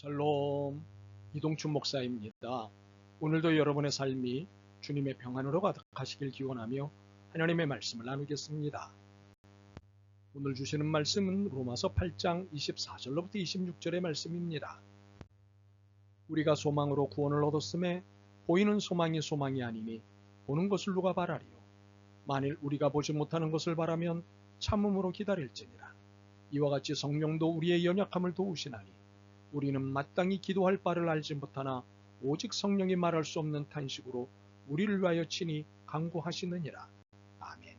샬롬, 이동춘 목사입니다. 오늘도 여러분의 삶이 주님의 평안으로 가득하시길 기원하며 하나님의 말씀을 나누겠습니다. 오늘 주시는 말씀은 로마서 8장 24절로부터 26절의 말씀입니다. 우리가 소망으로 구원을 얻었음에 보이는 소망이 소망이 아니니 보는 것을 누가 바라리요. 만일 우리가 보지 못하는 것을 바라면 참음으로 기다릴지니라. 이와 같이 성령도 우리의 연약함을 도우시나니 우리는 마땅히 기도할 바를 알지 못하나 오직 성령이 말할 수 없는 탄식으로 우리를 위하여 친히 간구하시느니라. 아멘.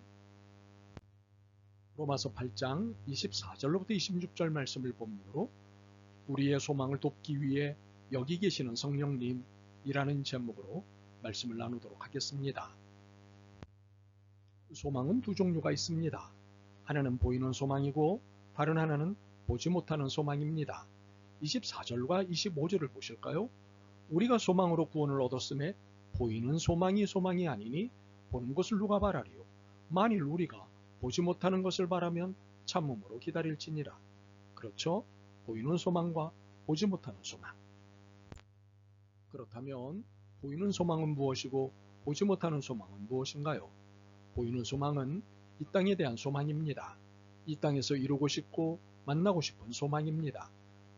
로마서 8장 24절로부터 26절 말씀을 본문으로 우리의 소망을 돕기 위해 여기 계시는 성령님이라는 제목으로 말씀을 나누도록 하겠습니다. 소망은 두 종류가 있습니다. 하나는 보이는 소망이고 다른 하나는 보지 못하는 소망입니다. 24절과 25절을 보실까요? 우리가 소망으로 구원을 얻었음에 보이는 소망이 소망이 아니니 보는 것을 누가 바라리요. 만일 우리가 보지 못하는 것을 바라면 참음으로 기다릴지니라. 그렇죠? 보이는 소망과 보지 못하는 소망. 그렇다면 보이는 소망은 무엇이고 보지 못하는 소망은 무엇인가요? 보이는 소망은 이 땅에 대한 소망입니다. 이 땅에서 이루고 싶고 만나고 싶은 소망입니다.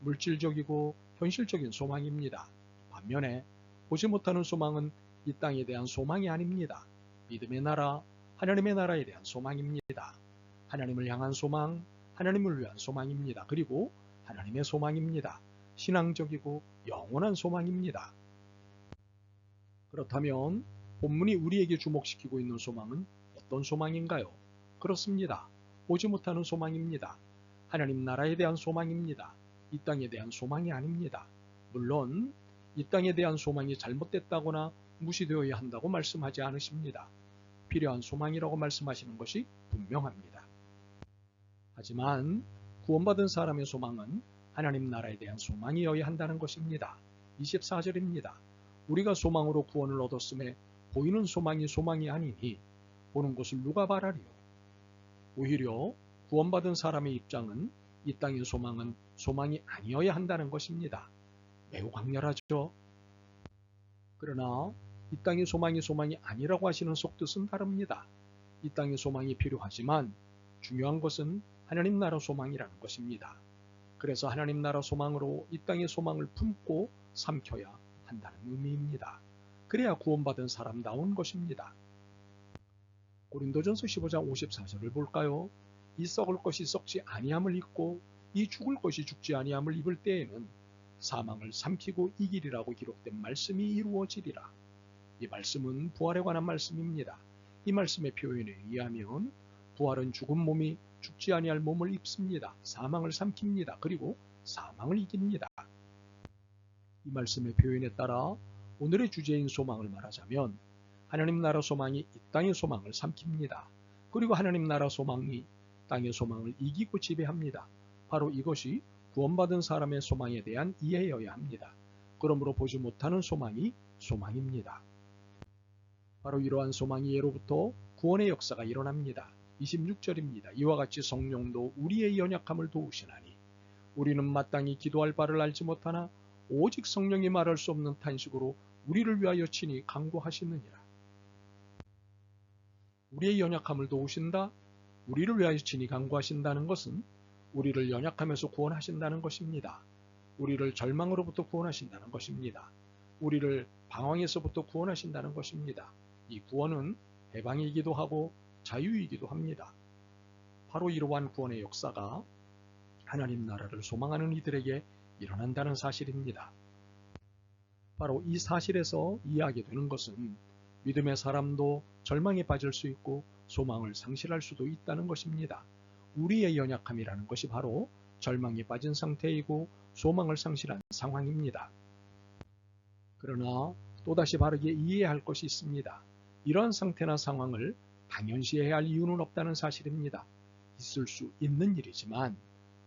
물질적이고 현실적인 소망입니다. 반면에 보지 못하는 소망은 이 땅에 대한 소망이 아닙니다. 믿음의 나라, 하나님의 나라에 대한 소망입니다. 하나님을 향한 소망, 하나님을 위한 소망입니다. 그리고 하나님의 소망입니다. 신앙적이고 영원한 소망입니다. 그렇다면 본문이 우리에게 주목시키고 있는 소망은 어떤 소망인가요? 그렇습니다. 보지 못하는 소망입니다. 하나님 나라에 대한 소망입니다. 이 땅에 대한 소망이 아닙니다. 물론 이 땅에 대한 소망이 잘못됐다거나 무시되어야 한다고 말씀하지 않으십니다. 필요한 소망이라고 말씀하시는 것이 분명합니다. 하지만 구원받은 사람의 소망은 하나님 나라에 대한 소망이어야 한다는 것입니다. 24절입니다. 우리가 소망으로 구원을 얻었음에 보이는 소망이 소망이 아니니 보는 것을 누가 바라리요. 오히려 구원받은 사람의 입장은 이 땅의 소망은 소망이 아니어야 한다는 것입니다. 매우 강렬하죠. 그러나 이 땅의 소망이 소망이 아니라고 하시는 속뜻은 다릅니다. 이 땅의 소망이 필요하지만 중요한 것은 하나님 나라 소망이라는 것입니다. 그래서 하나님 나라 소망으로 이 땅의 소망을 품고 삼켜야 한다는 의미입니다. 그래야 구원받은 사람다운 것입니다. 고린도전서 15장 54절을 볼까요? 이 썩을 것이 썩지 아니함을 입고 이 죽을 것이 죽지 아니함을 입을 때에는 사망을 삼키고 이기리라고 기록된 말씀이 이루어지리라. 이 말씀은 부활에 관한 말씀입니다. 이 말씀의 표현에 의하면 부활은 죽은 몸이 죽지 아니할 몸을 입습니다. 사망을 삼킵니다. 그리고 사망을 이깁니다. 이 말씀의 표현에 따라 오늘의 주제인 소망을 말하자면 하나님 나라 소망이 이 땅의 소망을 삼킵니다. 그리고 하나님 나라 소망이 땅의 소망을 이기고 지배합니다. 바로 이것이 구원받은 사람의 소망에 대한 이해여야 합니다. 그러므로 보지 못하는 소망이 소망입니다. 바로 이러한 소망이 예로부터 구원의 역사가 일어납니다. 26절입니다. 이와 같이 성령도 우리의 연약함을 도우시나니 우리는 마땅히 기도할 바를 알지 못하나 오직 성령이 말할 수 없는 탄식으로 우리를 위하여 친히 간구하시느니라. 우리의 연약함을 도우신다? 우리를 위하여 친히 간구하신다는 것은 우리를 연약함에서 구원하신다는 것입니다. 우리를 절망으로부터 구원하신다는 것입니다. 우리를 방황에서부터 구원하신다는 것입니다. 이 구원은 해방이기도 하고 자유이기도 합니다. 바로 이러한 구원의 역사가 하나님 나라를 소망하는 이들에게 일어난다는 사실입니다. 바로 이 사실에서 이해하게 되는 것은 믿음의 사람도 절망에 빠질 수 있고 소망을 상실할 수도 있다는 것입니다. 우리의 연약함이라는 것이 바로 절망에 빠진 상태이고 소망을 상실한 상황입니다. 그러나 또다시 바르게 이해해야 할 것이 있습니다. 이러한 상태나 상황을 당연시해야 할 이유는 없다는 사실입니다. 있을 수 있는 일이지만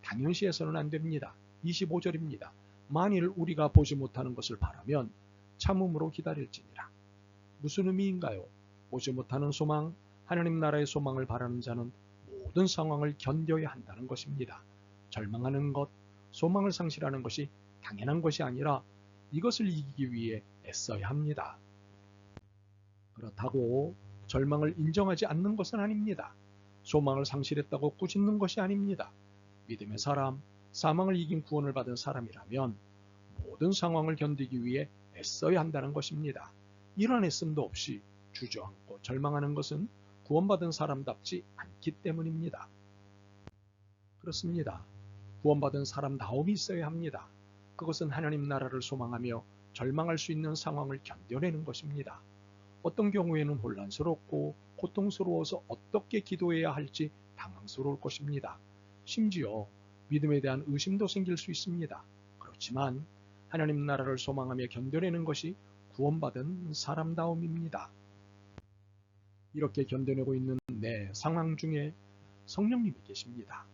당연시해서는 안 됩니다. 25절입니다. 만일 우리가 보지 못하는 것을 바라면 참음으로 기다릴지니라. 무슨 의미인가요? 보지 못하는 소망, 하나님 나라의 소망을 바라는 자는 모든 상황을 견뎌야 한다는 것입니다. 절망하는 것, 소망을 상실하는 것이 당연한 것이 아니라 이것을 이기기 위해 애써야 합니다. 그렇다고 절망을 인정하지 않는 것은 아닙니다. 소망을 상실했다고 꾸짖는 것이 아닙니다. 믿음의 사람, 사망을 이긴 구원을 받은 사람이라면 모든 상황을 견디기 위해 애써야 한다는 것입니다. 이런 애씀도 없이 주저앉고 절망하는 것은 구원받은 사람답지 않기 때문입니다. 그렇습니다. 구원받은 사람다움이 있어야 합니다. 그것은 하나님 나라를 소망하며 절망할 수 있는 상황을 견뎌내는 것입니다. 어떤 경우에는 혼란스럽고 고통스러워서 어떻게 기도해야 할지 당황스러울 것입니다. 심지어 믿음에 대한 의심도 생길 수 있습니다. 그렇지만 하나님 나라를 소망하며 견뎌내는 것이 구원받은 사람다움입니다. 이렇게 견뎌내고 있는 내 상황 중에 성령님이 계십니다.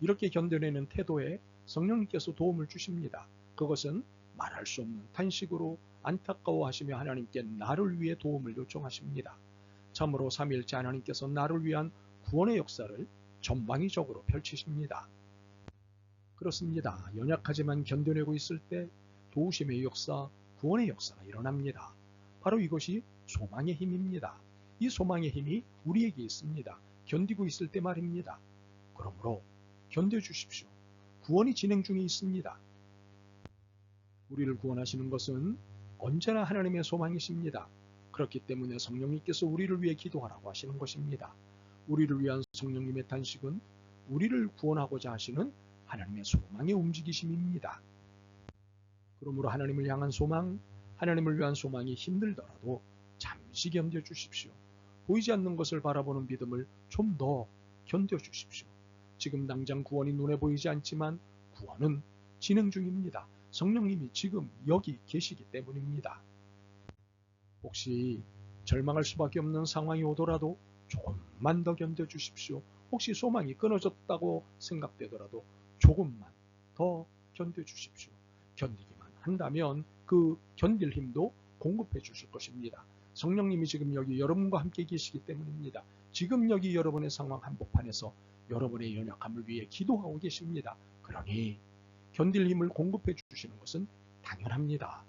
이렇게 견뎌내는 태도에 성령님께서 도움을 주십니다. 그것은 말할 수 없는 탄식으로 안타까워하시며 하나님께 나를 위해 도움을 요청하십니다. 참으로 삼위일체 하나님께서 나를 위한 구원의 역사를 전방위적으로 펼치십니다. 그렇습니다. 연약하지만 견뎌내고 있을 때 도우심의 역사, 구원의 역사가 일어납니다. 바로 이것이 소망의 힘입니다. 이 소망의 힘이 우리에게 있습니다. 견디고 있을 때 말입니다. 그러므로 견뎌주십시오. 구원이 진행 중에 있습니다. 우리를 구원하시는 것은 언제나 하나님의 소망이십니다. 그렇기 때문에 성령님께서 우리를 위해 기도하라고 하시는 것입니다. 우리를 위한 성령님의 탄식은 우리를 구원하고자 하시는 하나님의 소망의 움직이심입니다. 그러므로 하나님을 향한 소망, 하나님을 위한 소망이 힘들더라도 잠시 견뎌주십시오. 보이지 않는 것을 바라보는 믿음을 좀 더 견뎌주십시오. 지금 당장 구원이 눈에 보이지 않지만 구원은 진행 중입니다. 성령님이 지금 여기 계시기 때문입니다. 혹시 절망할 수밖에 없는 상황이 오더라도 조금만 더 견뎌주십시오. 혹시 소망이 끊어졌다고 생각되더라도 조금만 더 견뎌주십시오. 견디기만 한다면 그 견딜 힘도 공급해 주실 것입니다. 성령님이 지금 여기 여러분과 함께 계시기 때문입니다. 지금 여기 여러분의 상황 한복판에서 여러분의 연약함을 위해 기도하고 계십니다. 그러니 견딜 힘을 공급해 주시는 것은 당연합니다.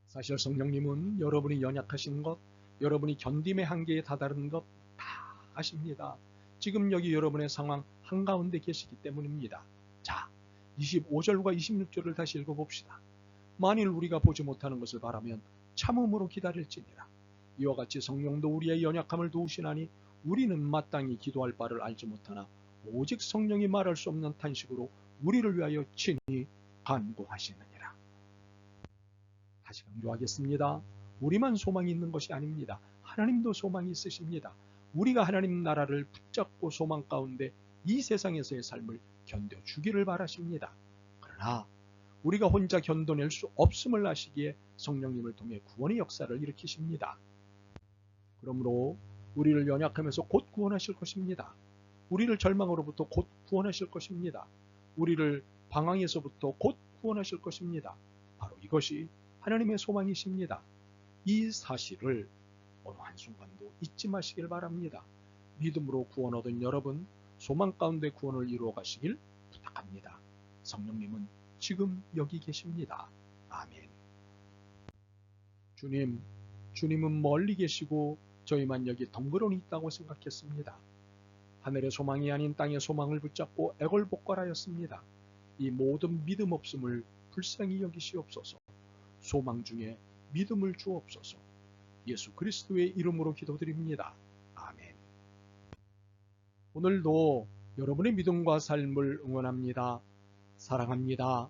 사실 성령님은 여러분이 연약하신 것, 여러분이 견딤의 한계에 다다른 것 다 아십니다. 지금 여기 여러분의 상황 한가운데 계시기 때문입니다. 자, 25절과 26절을 다시 읽어봅시다. 만일 우리가 보지 못하는 것을 바라면 참음으로 기다릴지니라. 이와 같이 성령도 우리의 연약함을 도우시나니 우리는 마땅히 기도할 바를 알지 못하나 오직 성령이 말할 수 없는 탄식으로 우리를 위하여 친히 간구하시느니라. 다시 강조하겠습니다. 우리만 소망이 있는 것이 아닙니다. 하나님도 소망이 있으십니다. 우리가 하나님 나라를 붙잡고 소망 가운데 이 세상에서의 삶을 견뎌주기를 바라십니다. 그러나 우리가 혼자 견뎌낼 수 없음을 아시기에 성령님을 통해 구원의 역사를 일으키십니다. 그러므로 우리를 연약하면서 곧 구원하실 것입니다. 우리를 절망으로부터 곧 구원하실 것입니다. 우리를 방황에서부터 곧 구원하실 것입니다. 바로 이것이 하나님의 소망이십니다. 이 사실을 어느 한순간도 잊지 마시길 바랍니다. 믿음으로 구원 얻은 여러분, 소망 가운데 구원을 이루어 가시길 부탁합니다. 성령님은 지금 여기 계십니다. 아멘. 주님은 멀리 계시고 저희만 여기 덩그러니 있다고 생각했습니다. 하늘의 소망이 아닌 땅의 소망을 붙잡고 애걸복걸하였습니다. 이 모든 믿음 없음을 불쌍히 여기시옵소서. 소망 중에 믿음을 주옵소서. 예수 그리스도의 이름으로 기도드립니다. 아멘. 오늘도 여러분의 믿음과 삶을 응원합니다. 사랑합니다.